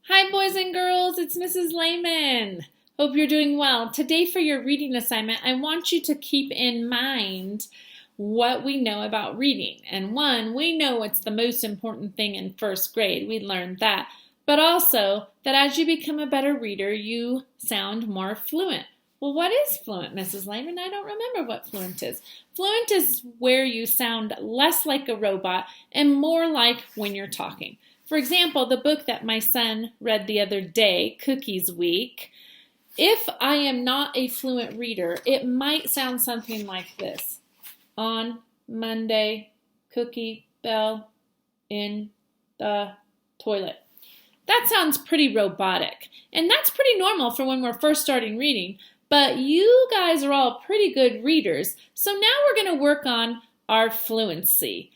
Hi, boys and girls. It's Mrs. Lehmann. Hope you're doing well. Today for your reading assignment, I want you to keep in mind what we know about reading. And one, we know it's the most important thing in first grade. We learned that. But also that as you become a better reader, you sound more fluent. Well, what is fluent, Mrs. Lehmann? I don't remember what fluent is. Fluent is where you sound less like a robot and more like when you're talking. For example, the book that my son read the other day, Cookies Week, if I am not a fluent reader, it might sound something like this. On Monday, cookie fell in the toilet. That sounds pretty robotic, and that's pretty normal for when we're first starting reading, but you guys are all pretty good readers, so now we're going to work on our fluency.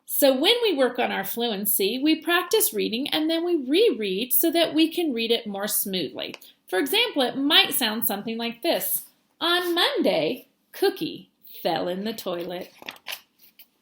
So when we work on our fluency, we practice reading and then we reread so that we can read it more smoothly. For example, it might sound something like this. On Monday, Cookie fell in the toilet.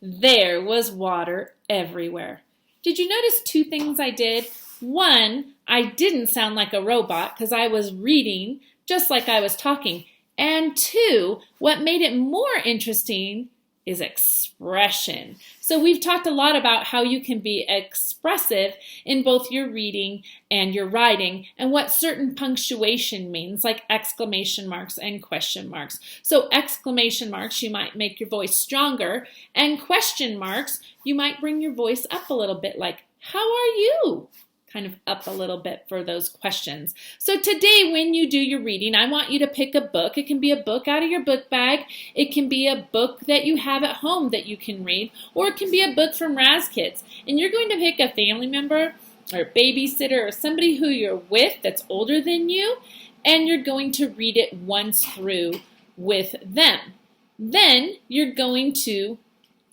There was water everywhere. Did you notice two things I did? One, I didn't sound like a robot because I was reading just like I was talking. And two, what made it more interesting is expression. So we've talked a lot about how you can be expressive in both your reading and your writing and what certain punctuation means, like exclamation marks and question marks. So exclamation marks, you might make your voice stronger, and question marks, you might bring your voice up a little bit, like, how are you? Kind of up a little bit for those questions. So today when you do your reading, I want you to pick a book. It can be a book out of your book bag. It can be a book that you have at home that you can read, or it can be a book from Raz Kids. And you're going to pick a family member or babysitter or somebody who you're with that's older than you, and you're going to read it once through with them. Then you're going to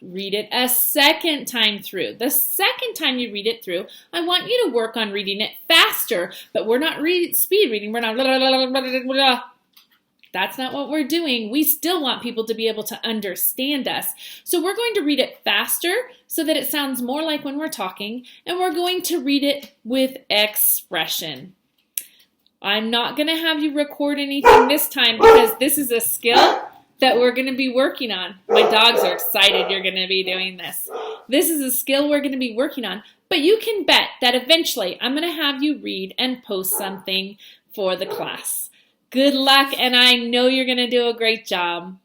read it a second time through. The second time you read it through, I want you to work on reading it faster, but we're not speed reading. We're not blah, blah, blah, blah, blah, blah. That's not what we're doing. We still want people to be able to understand us. So we're going to read it faster so that it sounds more like when we're talking, and we're going to read it with expression. I'm not going to have you record anything this time because this is a skill that we're going to be working on. My dogs are excited you're going to be doing this. This is a skill we're going to be working on, but you can bet that eventually I'm going to have you read and post something for the class. Good luck, and I know you're going to do a great job.